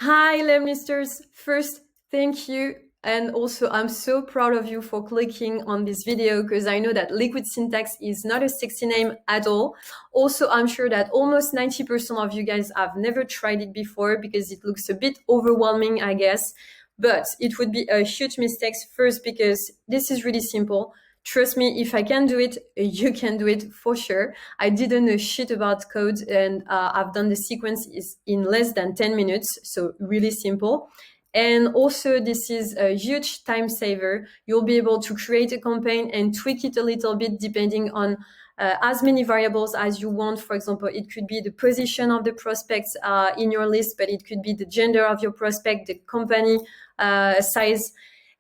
Hi, lemlisters. First, thank you. And also, I'm so proud of you for clicking on this video because I know that liquid syntax is not a sexy name at all. Also, I'm sure that almost 90% of you guys have never tried it before because it looks a bit overwhelming, I guess. But it would be a huge mistake first because this is really simple. Trust me, if I can do it, you can do it for sure. I didn't know shit about code and I've done the sequence in less than 10 minutes. So really simple. And also this is a huge time saver. You'll be able to create a campaign and tweak it a little bit depending on as many variables as you want. For example, it could be the position of the prospects in your list, but it could be the gender of your prospect, the company size,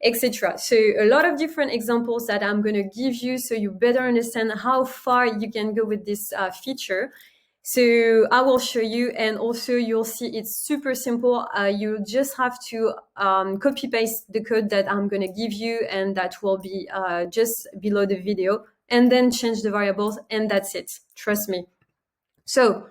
etc. So a lot of different examples that I'm going to give you so you better understand how far you can go with this feature. So I will show you, and also you'll see it's super simple. You just have to copy paste the code that I'm going to give you, and that will be just below the video, and then change the variables, and that's it. Trust me. So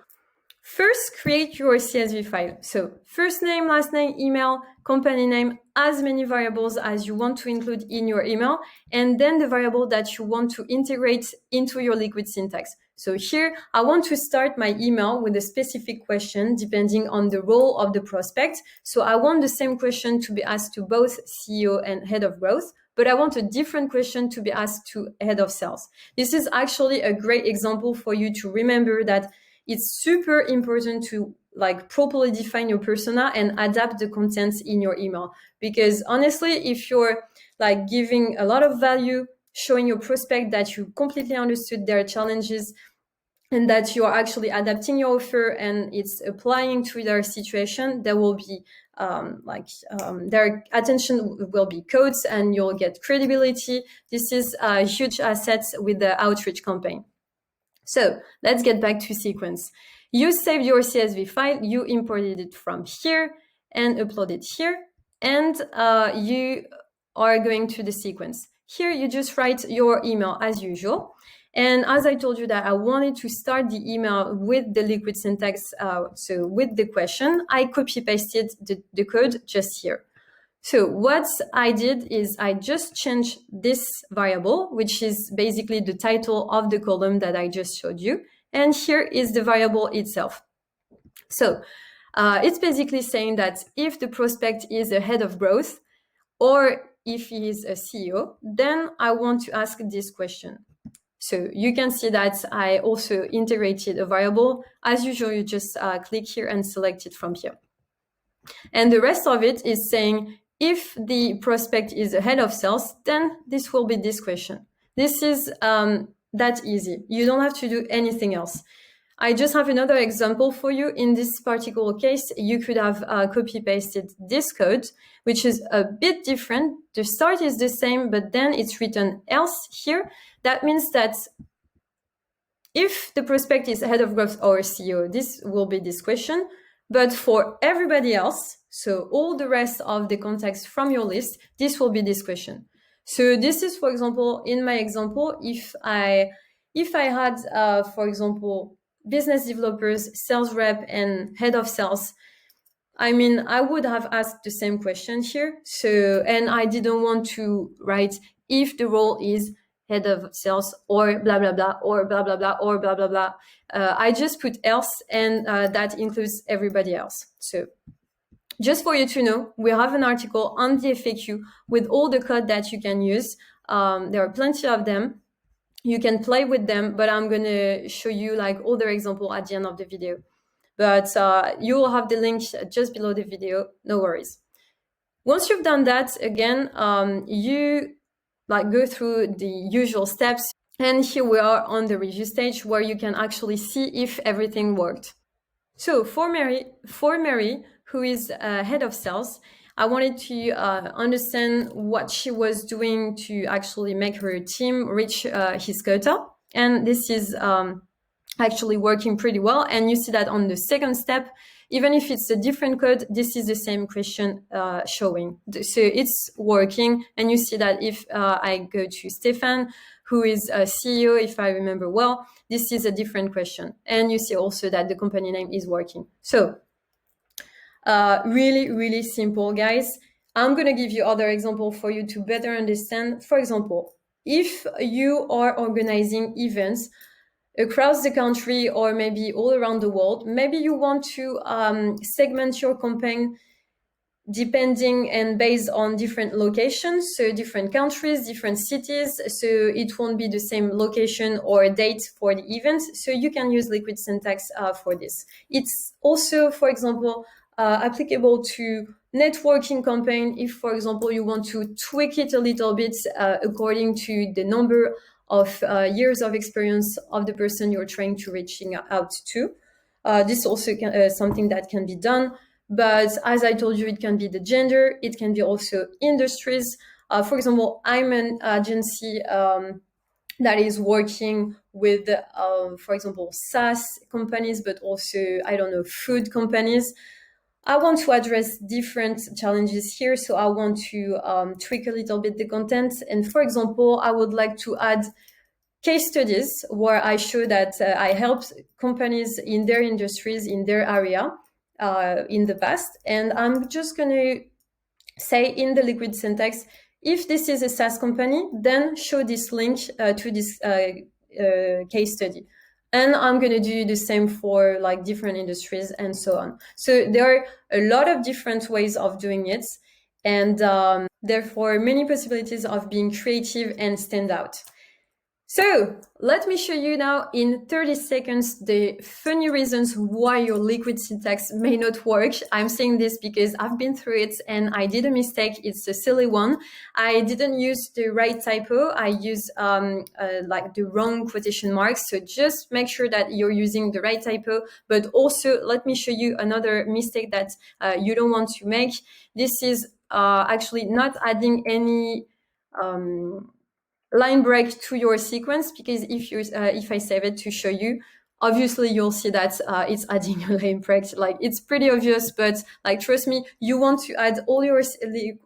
first, create your CSV file. So first name, last name, email, company name, as many variables as you want to include in your email, and then the variable that you want to integrate into your liquid syntax. So here, I want to start my email with a specific question depending on the role of the prospect. So I want the same question to be asked to both CEO and head of growth, but I want a different question to be asked to head of sales. This is actually a great example for you to remember that it's super important to properly define your persona and adapt the contents in your email. Because honestly, if you're giving a lot of value, showing your prospect that you completely understood their challenges and that you are actually adapting your offer and it's applying to their situation, there will be their attention will be caught and you'll get credibility. This is a huge asset with the outreach campaign. So let's get back to sequence. You saved your CSV file, you imported it from here and upload it here, and you are going to the sequence. Here you just write your email as usual. And as I told you that I wanted to start the email with the liquid syntax, so with the question, I copy pasted the code just here. So what I did is I just changed this variable, which is basically the title of the column that I just showed you. And here is the variable itself. So it's basically saying that if the prospect is a head of growth or if he is a CEO, then I want to ask this question. So you can see that I also integrated a variable. As usual, you just click here and select it from here. And the rest of it is saying, if the prospect is a head of sales, then this will be this question. This is that easy. You don't have to do anything else. I just have another example for you. In this particular case, you could have copy-pasted this code, which is a bit different. The start is the same, but then it's written else here. That means that if the prospect is head of growth or CEO, this will be this question. But for everybody else, so all the rest of the contacts from your list, this will be this question. So this is, for example, in my example, if I had, for example, business developers, sales rep, and head of sales, I mean, I would have asked the same question here. So, and I didn't want to write if the role is head of sales or blah, blah, blah, or blah, blah, blah, or blah, blah, blah. I just put else, and that includes everybody else. So just for you to know, we have an article on the FAQ with all the code that you can use. There are plenty of them. You can play with them, but I'm going to show you other example at the end of the video. But you will have the link just below the video, no worries. Once you've done that, again, you go through the usual steps. And here we are on the review stage where you can actually see if everything worked. So for Mary, who is head of sales, I wanted to understand what she was doing to actually make her team reach his quota. And this is actually working pretty well. And you see that on the second step, even if it's a different code, this is the same question showing. So it's working. And you see that if I go to Stefan, who is a CEO, if I remember well, this is a different question. And you see also that the company name is working. So Really, really simple, guys. I'm going to give you other example for you to better understand. For example, if you are organizing events across the country or maybe all around the world, maybe you want to segment your campaign depending and based on different locations, so different countries, different cities, so it won't be the same location or date for the event. So you can use liquid syntax for this. It's also, for example, applicable to networking campaign if, for example, you want to tweak it a little bit according to the number of years of experience of the person you're trying to reaching out to. This also something that can be done. But as I told you, it can be the gender, it can be also industries. For example, I'm an agency that is working with, for example, SaaS companies, but also, I don't know, food companies. I want to address different challenges here. So I want to tweak a little bit the content. And for example, I would like to add case studies where I show that I helped companies in their industries, in their area, in the past. And I'm just going to say in the liquid syntax, if this is a SaaS company, then show this link to this case study. And I'm going to do the same for like different industries and so on. So there are a lot of different ways of doing it. And therefore, many possibilities of being creative and stand out. So let me show you now in 30 seconds the funny reasons why your liquid syntax may not work. I'm saying this because I've been through it and I did a mistake. It's a silly one. I didn't use the right typo. I used like the wrong quotation marks. So just make sure that you're using the right typo. But also let me show you another mistake that you don't want to make. This is actually not adding any line break to your sequence, because if I save it to show you, obviously you'll see that it's adding a line break. Like it's pretty obvious, but like trust me, you want to add all your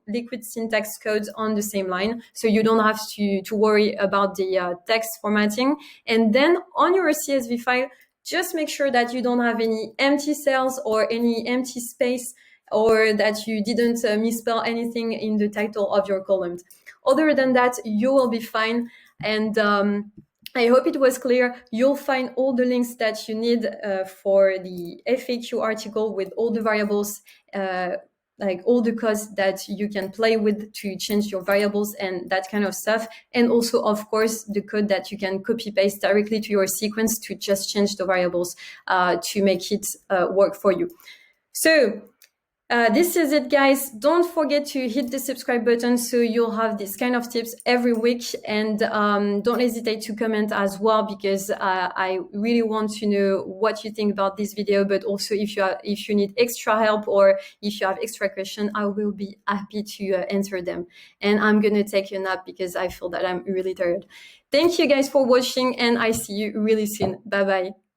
liquid syntax codes on the same line, so you don't have to worry about the text formatting. And then on your CSV file, just make sure that you don't have any empty cells or any empty space, or that you didn't misspell anything in the title of your column. Other than that, you will be fine. And I hope it was clear. You'll find all the links that you need for the FAQ article with all the variables, like all the codes that you can play with to change your variables and that kind of stuff. And also, of course, the code that you can copy paste directly to your sequence to just change the variables to make it work for you. So this is it, guys. Don't forget to hit the subscribe button so you'll have this kind of tips every week. And don't hesitate to comment as well, because I really want to know what you think about this video. But also, if you need extra help or if you have extra questions, I will be happy to answer them. And I'm going to take a nap because I feel that I'm really tired. Thank you guys for watching, and I see you really soon. Bye-bye.